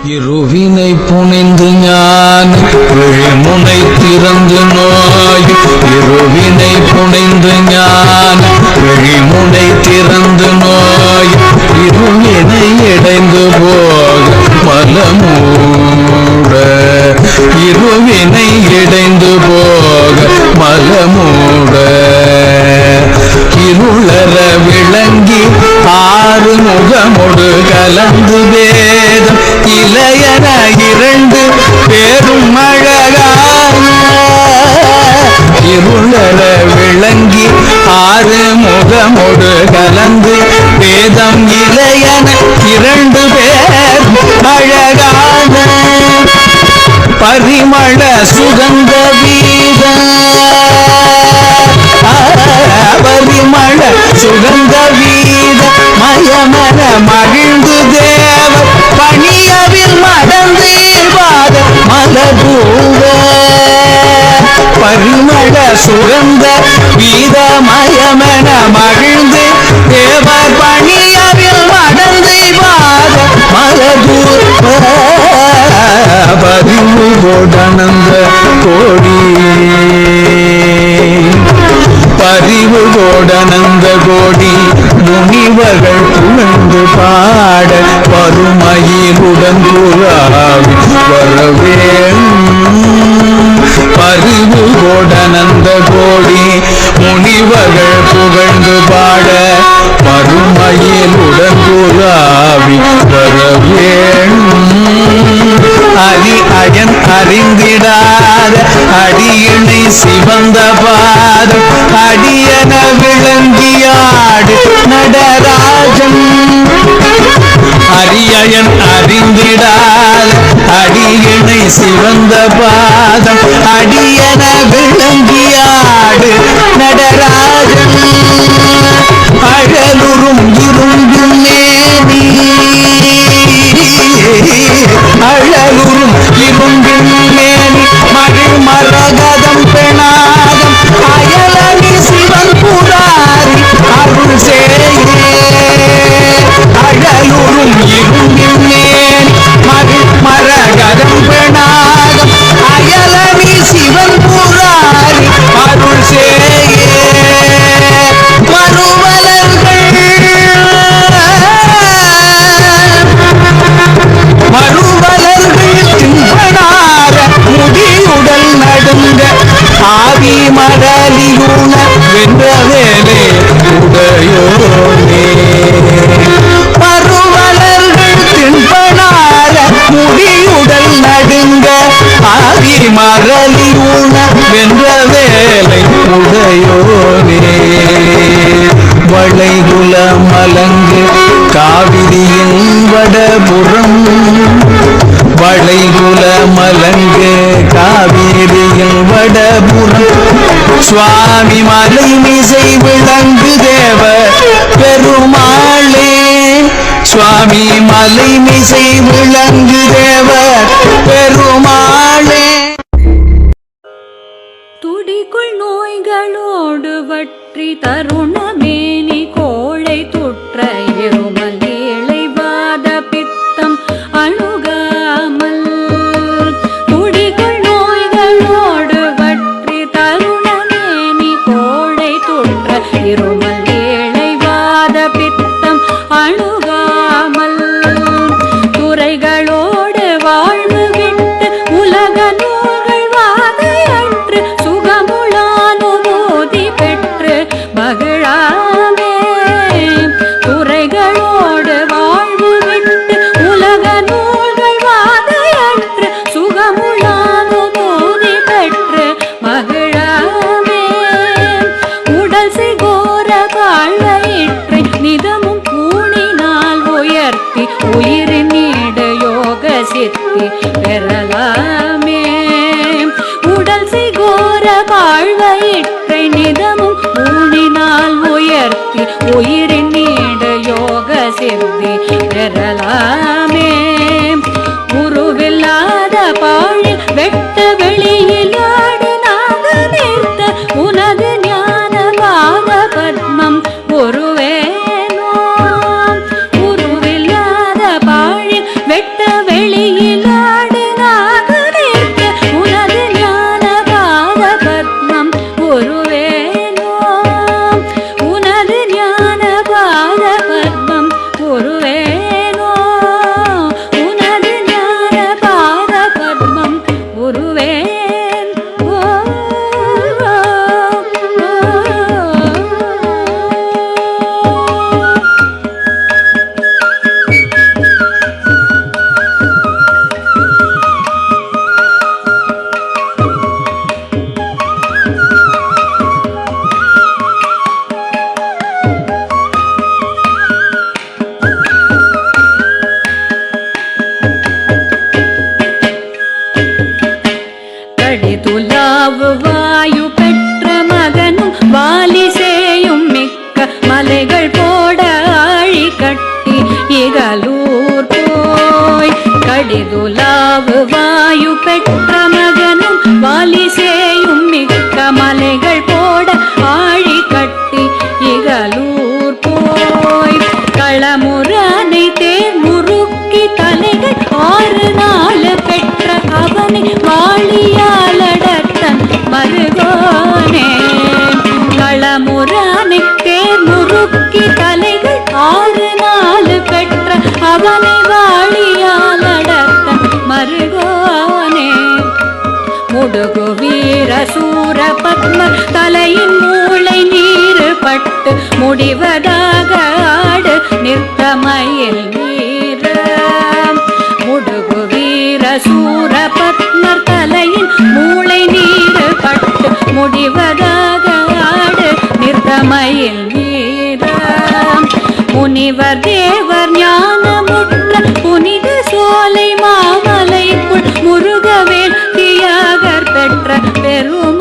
இருவினை புனைந்து ஞான விழிமுனை திறந்து நோய் இருவினை புனைந்து ஞான விழிமுனை திறந்து நோய் இருவினை இடைந்து போக மலமூட இருவினை இடைந்து போக மலமூட இருளற விளங்கி ஆறு முகமொடு கலந்து வேதம் இளையன இரண்டு பேரும் அழகான இருளற விளங்கி ஆறு முகமொடு கலந்து வேதம் இளையன இரண்டு பேரும் அழகான பரிமள சுகந்த வீத பரிமள சுகந்த வீத மயமன மகிழ்ந்து தேவ பணியவில் மடந்து பாத மலபூவ பரிமள சுகந்த வீத மயமன மகிழ்ந்து தேவ பணியவில் மடந்து பாத மலபூவ பதிவு கோடனந்த கோடி பரிவு கோடனந்த கோடி முனிவர்கள் புகழ்ந்து பாட பருமையிலுடன் புறாவி வரவேணும் பரிவு கோடனந்த கோடி முனிவர்கள் புகழ்ந்து பாட பருமையிலுடன் புறாவி வரவேணும் அரி அயன் அறிந்திடாத அடியினை சிவந்த பாதம் அடியன விளங்கியாடு நடராஜன் அரியன் அறிந்திடாத அடியினை சிவந்த பாதம் அடியன விளங்கியாடு நடராஜன் அழலுறும் இருந்தும் நேரி அழலுறும் இரும்பின் மேனி மகிழ் மரகதம் பெணாதம் அயலனி சிவன் புராரி அருள் சேயே அழலுறும் இரும்பின் மேனி மகிழ் மரகதம் பெணாதம் அயலனி சிவன் புராரி அருள் சேயே முடியுடல் நடுங்க ஆவி மடலியுண வென்ற வேலே உடையோனே பருவலர்கள் தின்பனார முடியுடல் நடுங்க ஆவி மடலியுண வென்ற வேலை உடையோனே வளைகுல மலங்கு காவிரியின் வடபுறம் வளைகுல மலங்கு காவிரியில் வடபுறம் சுவாமி மலை மிசை விளங்கு தேவ பெருமாளே சுவாமி மலை மிசை விளங்கு தேவ பெருமாளே துடிக்குள் நோய்களோடு வற்றி தருணமேனி கோழை துற்ற இருமல் ஏழைவாத பித்தம் அணுகாமல் துடிக்குள் நோய்களோடு வற்றி தருணமேனி கோழை துற்ற இருமல் ஏழைவாத பித்தம் அணுகாமல் துறைகளோடு வாழ்வு விட்டு உலக நூல்கள் வாதையன்று சுகமுளானுபூதி பெற்று மகிழாமே வாயு பெற்ற மகனும் வாலி சேயும் மிக்க மலைகள் போட ஆழி கட்டி இகலூர் போய் கடிதுலாவு வாயு பெற்ற மகனும் வாலி சேயும் மிக்க மலைகள் போட ஆழி கட்டி இகலூர் போய் களமுறானை தேர் முறுக்கி தலைகள் 6 நாள் பெற்ற அவனை வாழியாலடத்தன் மருகோனே களமுறானை தேர் முறுக்கி தலைகள் 6 நாள் பெற்ற அவனை வாழியாலடத்தன் மருகோனே முடுகு வீர சூர பத்ம தலையின் மூளை நீரு பட்டு முடிவதாக ஆடு நிற்கமயில் வீர முடுகு வீர சூர பத்மர் தலையின் மூளை நீரு பட்டு முடிவதாக ஆடு நிற்கமயில் வீர முனிவர் தேவர் ஞானமுற்ற புனித சோலை மாமலைக்குள் முருகவேல் தியாகர் பெற்ற பெரும்